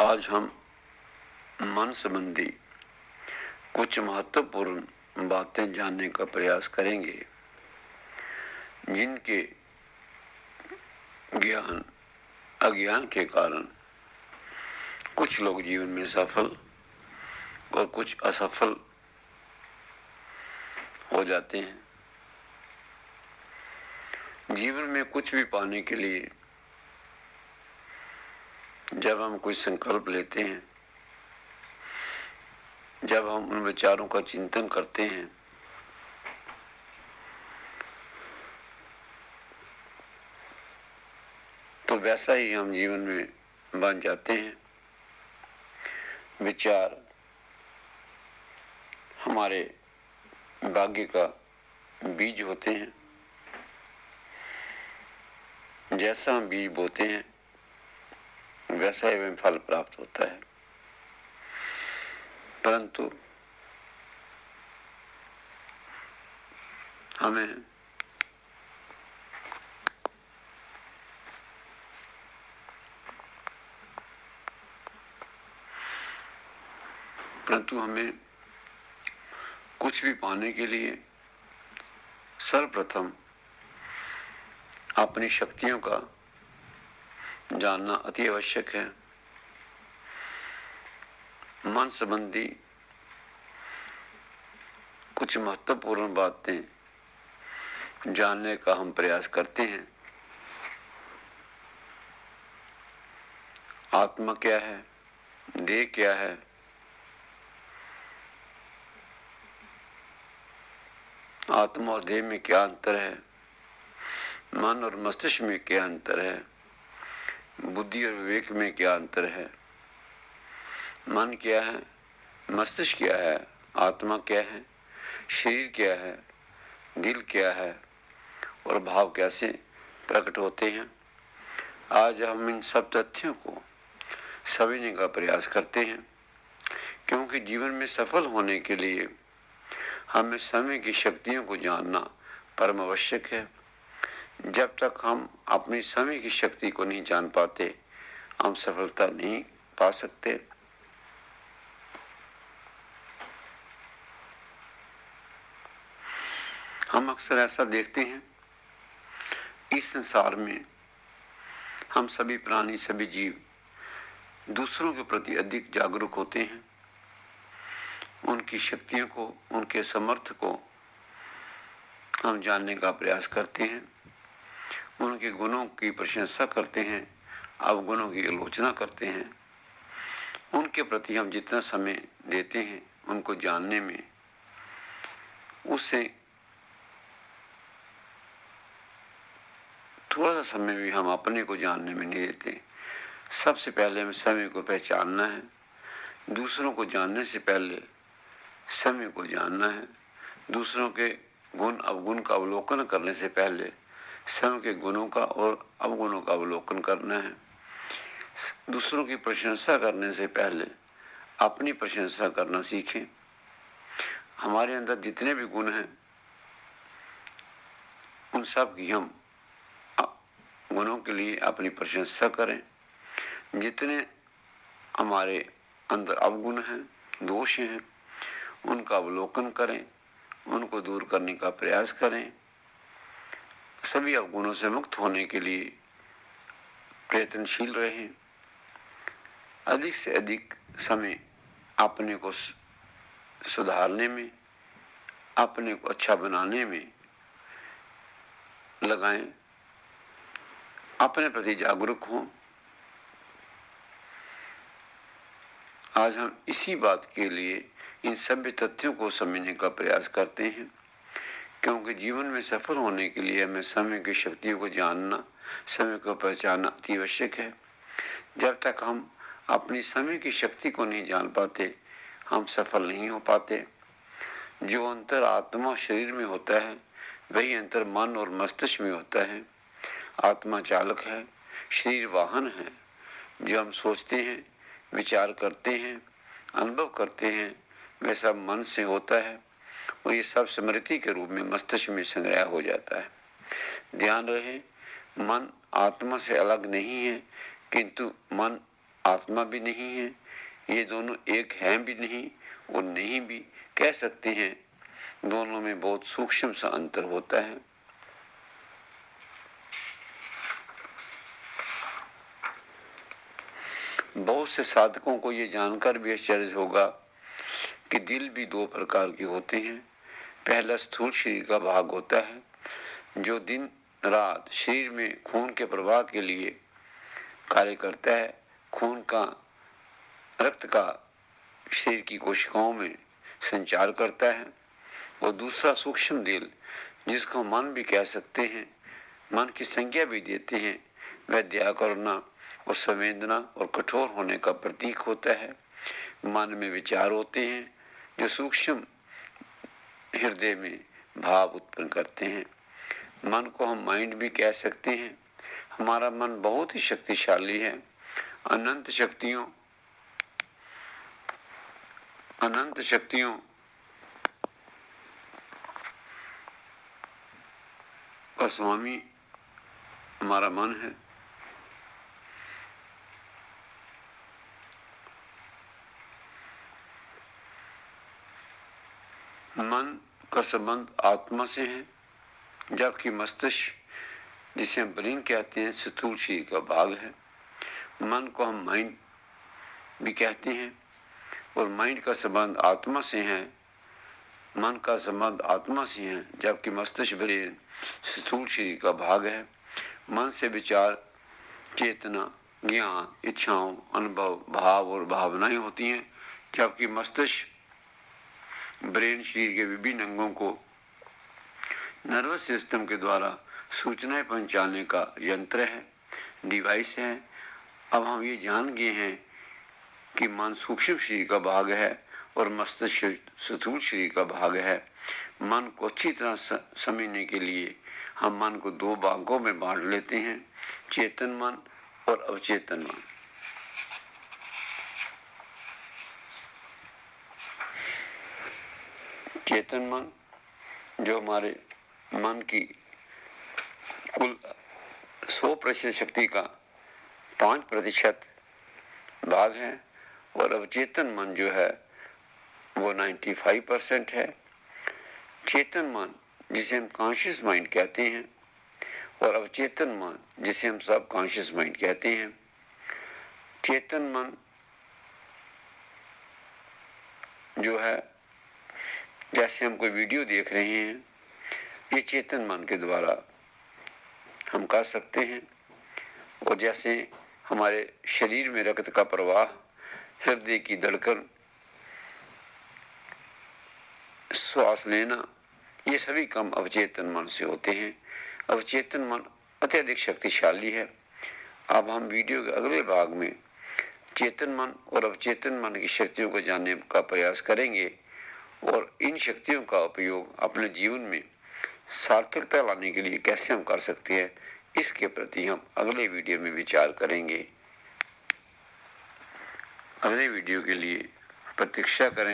आज हम मन संबंधी कुछ महत्वपूर्ण बातें जानने का प्रयास करेंगे, जिनके ज्ञान अज्ञान के कारण कुछ लोग जीवन में सफल और कुछ असफल हो जाते हैं। जीवन में कुछ भी पाने के लिए जब हम कोई संकल्प लेते हैं, जब हम उन विचारों का चिंतन करते हैं, तो वैसा ही हम जीवन में बन जाते हैं। विचार हमारे भाग्य का बीज होते हैं। जैसा हम बीज बोते हैं वैसा ही हमें फल प्राप्त होता है। परंतु हमें कुछ भी पाने के लिए सर्वप्रथम अपनी शक्तियों का जानना अति आवश्यक है। मन संबंधी कुछ महत्वपूर्ण बातें जानने का हम प्रयास करते हैं। आत्मा क्या है, देह क्या है, आत्मा और देह में क्या अंतर है, मन और मस्तिष्क में क्या अंतर है, बुद्धि और विवेक में क्या अंतर है, मन क्या है, मस्तिष्क क्या है, आत्मा क्या है, शरीर क्या है, दिल क्या है और भाव कैसे प्रकट होते हैं। आज हम इन सब तथ्यों को समझने का प्रयास करते हैं, क्योंकि जीवन में सफल होने के लिए हमें समय की शक्तियों को जानना परम आवश्यक है। जब तक हम अपनी समय की शक्ति को नहीं जान पाते, हम सफलता नहीं पा सकते। हम अक्सर ऐसा देखते हैं, इस संसार में हम सभी प्राणी, सभी जीव दूसरों के प्रति अधिक जागरूक होते हैं। उनकी शक्तियों को, उनके समर्थ को हम जानने का प्रयास करते हैं। उनके गुणों की प्रशंसा करते हैं, अवगुणों की आलोचना करते हैं। उनके प्रति हम जितना समय देते हैं उनको जानने में, उससे थोड़ा सा समय भी हम अपने को जानने में नहीं देते। सबसे पहले हमें समय को पहचानना है। दूसरों को जानने से पहले समय को जानना है। दूसरों के गुण अवगुण का अवलोकन करने से पहले समय के गुणों का और अवगुणों का अवलोकन करना है। दूसरों की प्रशंसा करने से पहले अपनी प्रशंसा करना सीखें। हमारे अंदर जितने भी गुण हैं, उन सब की हम गुणों के लिए अपनी प्रशंसा करें। जितने हमारे अंदर अवगुण हैं, दोष हैं, उनका अवलोकन करें, उनको दूर करने का प्रयास करें। सभी अवगुणों से मुक्त होने के लिए प्रयत्नशील रहें। अधिक से अधिक समय अपने को सुधारने में, अपने को अच्छा बनाने में लगाएं। अपने प्रति जागरूक हों। आज हम इसी बात के लिए इन सभी तथ्यों को समझने का प्रयास करते हैं, क्योंकि जीवन में सफल होने के लिए हमें समय की शक्तियों को जानना, समय को पहचानना अति आवश्यक है। जब तक हम अपनी समय की शक्ति को नहीं जान पाते, हम सफल नहीं हो पाते। जो अंतर आत्मा और शरीर में होता है, वही अंतर मन और मस्तिष्क में होता है। आत्मा चालक है, शरीर वाहन है। जो हम सोचते हैं, विचार करते हैं, अनुभव करते हैं, वह सब मन से होता है और ये सब स्मृति के रूप में मस्तिष्क में संग्रह हो जाता है। ध्यान रहे, मन आत्मा से अलग नहीं है, किंतु मन आत्मा भी नहीं है, ये दोनों एक हैं भी नहीं और नहीं भी कह सकते हैं। दोनों में बहुत सूक्ष्म सा अंतर होता है। बहुत से साधकों को ये जानकर भी आश्चर्य होगा कि दिल भी दो प्रकार के होते हैं। पहला स्थूल शरीर का भाग होता है जो दिन रात शरीर में खून के प्रवाह के लिए कार्य करता है। खून का, रक्त का शरीर की कोशिकाओं में संचार करता है। और दूसरा सूक्ष्म दिल, जिसको मन भी कह सकते हैं, मन की संज्ञा भी देते हैं, वह दया करुणा और संवेदना और कठोर होने का प्रतीक होता है। मन में विचार होते हैं जो सूक्ष्म हृदय में भाव उत्पन्न करते हैं। मन को हम माइंड भी कह सकते हैं। हमारा मन बहुत ही शक्तिशाली है। अनंत शक्तियों का स्वामी हमारा मन है। मन का संबंध आत्मा से है, जबकि मस्तिष्क, जिसे हम ब्रेन कहते हैं, स्थूल शरीर का भाग है। मन को हम माइंड भी कहते हैं और माइंड का संबंध आत्मा से है। मन का संबंध आत्मा से है, जबकि मस्तिष्क ब्रेन स्थूल शरीर का भाग है। मन से विचार, चेतना, ज्ञान, इच्छाओं, अनुभव, भाव और भावनाएं होती हैं, जबकि मस्तिष्क ब्रेन शरीर के विभिन्न अंगों को नर्वस सिस्टम के द्वारा सूचनाएं पहुंचाने का यंत्र है, डिवाइस है। अब हम ये जान गए हैं कि मन सूक्ष्म शरीर का भाग है और मस्तिष्क स्थूल शरीर का भाग है। मन को अच्छी तरह समझने के लिए हम मन को दो भागों में बांट लेते हैं, चेतन मन और अवचेतन मन। चेतन मन जो हमारे मन की कुल 100% शक्ति का 5% भाग है, और अवचेतन मन जो है वो 95% है। चेतन मन जिसे हम कॉन्शियस माइंड कहते हैं और अवचेतन मन जिसे हम सब कॉन्शियस माइंड कहते हैं। चेतन मन जो है, जैसे हम कोई वीडियो देख रहे हैं, ये चेतन मन के द्वारा हम कर सकते हैं। और जैसे हमारे शरीर में रक्त का प्रवाह, हृदय की धड़कन, श्वास लेना, ये सभी काम अवचेतन मन से होते हैं। अवचेतन मन अत्यधिक शक्तिशाली है। अब हम वीडियो के अगले भाग में चेतन मन और अवचेतन मन की शक्तियों को जानने का प्रयास करेंगे और इन शक्तियों का उपयोग अपने जीवन में सार्थकता लाने के लिए कैसे हम कर सकते हैं, इसके प्रति हम अगले वीडियो में विचार करेंगे। अगले वीडियो के लिए प्रतीक्षा करें।